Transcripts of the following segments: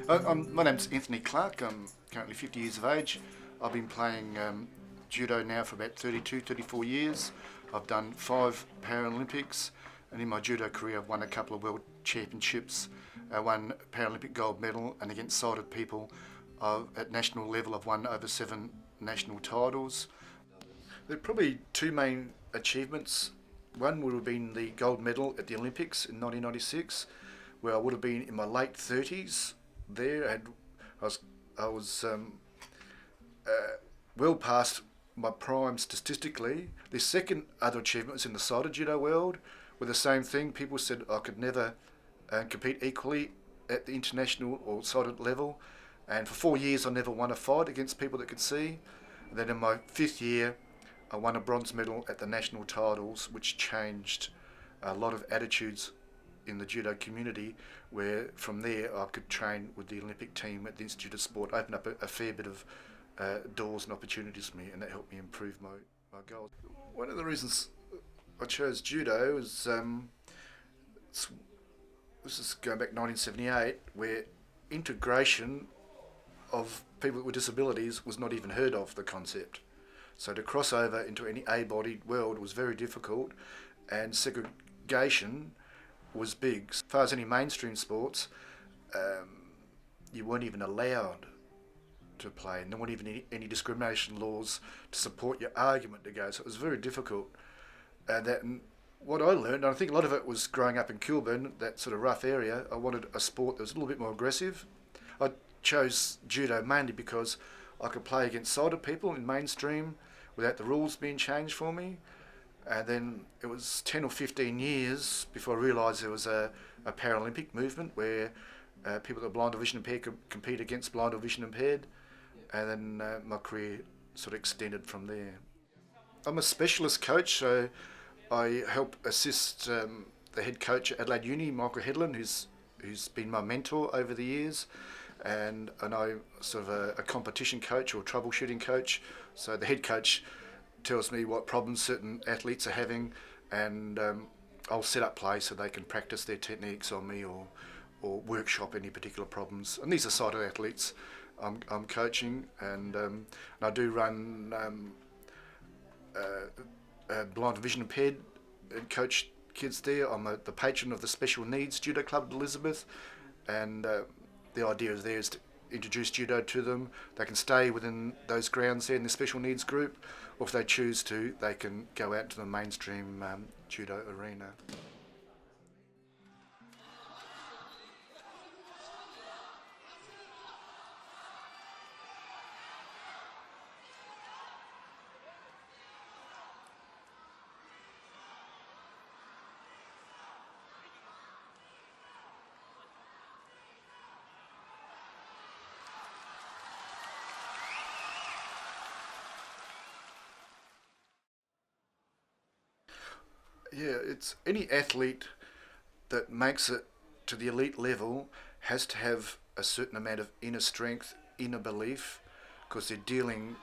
My name's Anthony Clarke. I'm currently 50 years of age. I've been playing judo now for about 32, 34 years. I've done 5 Paralympics, and in my judo career I've won a couple of world championships. I won Paralympic gold medal, and against sighted people at national level I've won over 7 national titles. There are probably 2 main achievements. One would have been the gold medal at the Olympics in 1996, where I would have been in my late 30s there, and I was well past my prime statistically. The second other achievement was in the sighted judo world, where the same thing. People said I could never compete equally at the international or sighted level, and for 4 years I never won a fight against people that could see. And then in my 5th year I won a bronze medal at the national titles, which changed a lot of attitudes in the judo community, where from there I could train with the Olympic team at the Institute of Sport, opened up a fair bit of doors and opportunities for me, and that helped me improve my goals. One of the reasons I chose judo is this is going back 1978, where integration of people with disabilities was not even heard of, the concept. So to cross over into any able-bodied world was very difficult, and segregation was big. As far as any mainstream sports, you weren't even allowed to play, and there weren't even any discrimination laws to support your argument to go. So it was very difficult. And what I learned, and I think a lot of it was growing up in Kilburn, that sort of rough area, I wanted a sport that was a little bit more aggressive. I chose judo mainly because I could play against sighted people in mainstream without the rules being changed for me. And then it was 10 or 15 years before I realised there was a Paralympic movement where people that are blind or vision impaired could compete against blind or vision impaired. And then my career sort of extended from there. I'm a specialist coach, so I help assist the head coach at Adelaide Uni, Michael Headland, who's been my mentor over the years. And I'm sort of a competition coach or troubleshooting coach. So the head coach tells me what problems certain athletes are having, and I'll set up play so they can practice their techniques on me, or workshop any particular problems. And these are sighted athletes I'm coaching, and I do run blind and vision impaired and coach kids there. I'm the patron of the Special Needs Judo Club at Elizabeth, and the idea there is to introduce judo to them. They can stay within those grounds there in the special needs group, or if they choose to, they can go out to the mainstream judo arena. Yeah, it's any athlete that makes it to the elite level has to have a certain amount of inner strength, inner belief, because they're dealing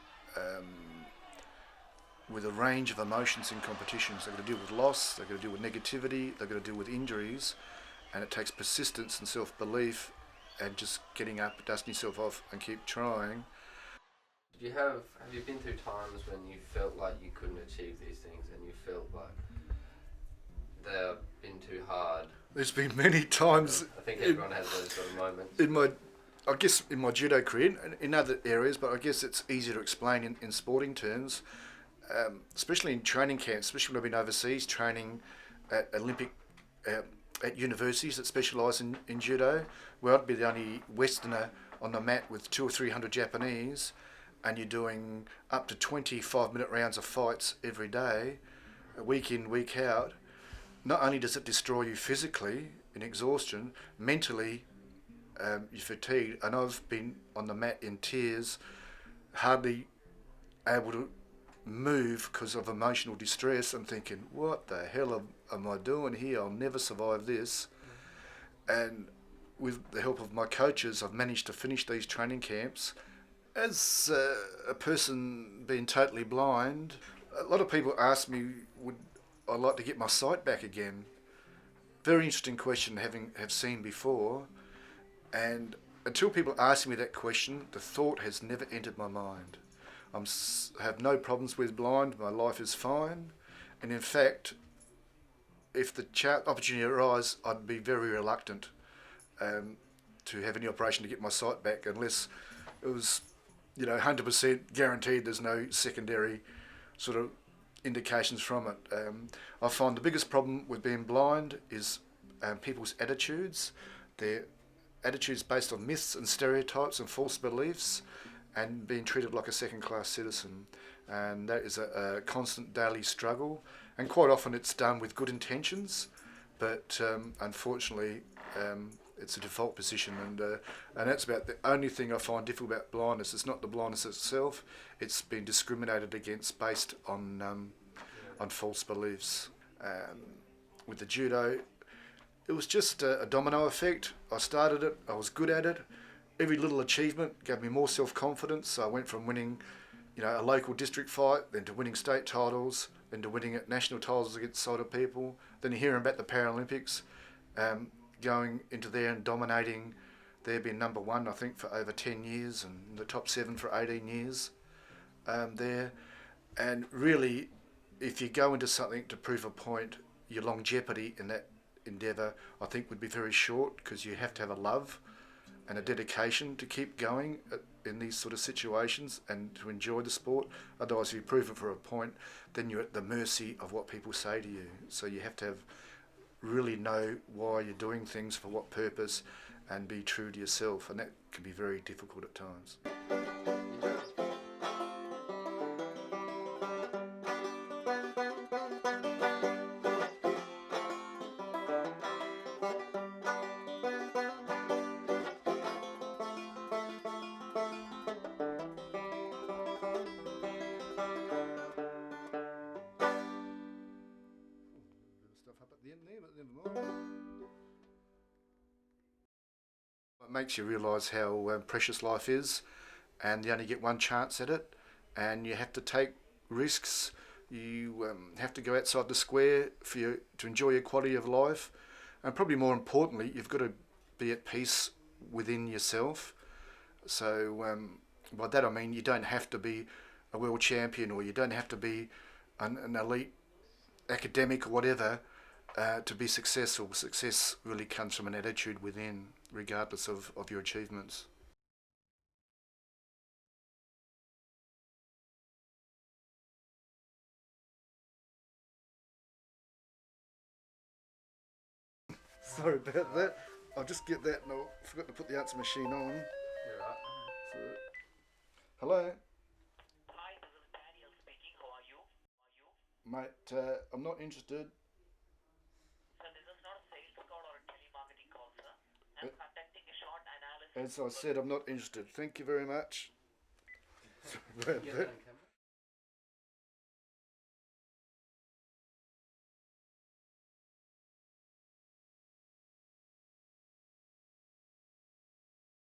with a range of emotions in competitions. They've got to deal with loss, they've got to deal with negativity, they've got to deal with injuries, and it takes persistence and self-belief and just getting up, dusting yourself off and keep trying. Have you been through times when you felt like you couldn't achieve these things and you felt like they've been too hard? There's been many times. I think everyone has those sort of moments. I guess in my judo career, in other areas, but I guess it's easier to explain in sporting terms, especially in training camps, especially when I've been overseas training at Olympic, at universities that specialise in judo, where I'd be the only Westerner on the mat with 200 or 300 Japanese, and you're doing up to 25-minute rounds of fights every day, week in, week out. Not only does it destroy you physically in exhaustion, mentally you're fatigued. And I've been on the mat in tears, hardly able to move because of emotional distress. I'm thinking, what the hell am I doing here? I'll never survive this. And with the help of my coaches, I've managed to finish these training camps. As a person being totally blind, a lot of people ask me, would I like to get my sight back again? Very interesting question have seen before, and until people ask me that question, the thought has never entered my mind. Have no problems with blind. My life is fine, and in fact, if the opportunity arises, I'd be very reluctant to have any operation to get my sight back, unless it was, 100% guaranteed. There's no secondary sort of indications from it. I find the biggest problem with being blind is people's attitudes. Their attitudes based on myths and stereotypes and false beliefs, and being treated like a second-class citizen. And that is a constant daily struggle. And quite often it's done with good intentions, but unfortunately it's a default position, and that's about the only thing I find difficult about blindness. It's not the blindness itself; it's been discriminated against based on false beliefs. With the judo, it was just a domino effect. I started it, I was good at it. Every little achievement gave me more self-confidence. So I went from winning, a local district fight, then to winning state titles, then to winning at national titles against sighted people, then hearing about the Paralympics, going into there and dominating there, being number one, I think, for over 10 years, and the top 7 for 18 years there. And really, if you go into something to prove a point, your longevity in that endeavour, I think, would be very short, because you have to have a love and a dedication to keep going in these sort of situations and to enjoy the sport. Otherwise, if you prove it for a point, then you're at the mercy of what people say to you. So you have to really know why you're doing things, for what purpose, and be true to yourself, and that can be very difficult at times. It makes you realise how precious life is, and you only get one chance at it, and you have to take risks. You have to go outside the square to enjoy your quality of life, and probably more importantly, you've got to be at peace within yourself. So by that I mean you don't have to be a world champion, or you don't have to be an elite academic or whatever to be successful. Success really comes from an attitude within, regardless of your achievements. Sorry about that. I'll just get that, and I forgot to put the answer machine on. You're right. So, hello? Hi, this is Daniel speaking. How are you? Mate, I'm not interested. Sir, this is not a sales call or a telemarketing call, sir. I'm conducting a short analysis. As I said, I'm not interested. Thank you very much. Sorry about Get that. that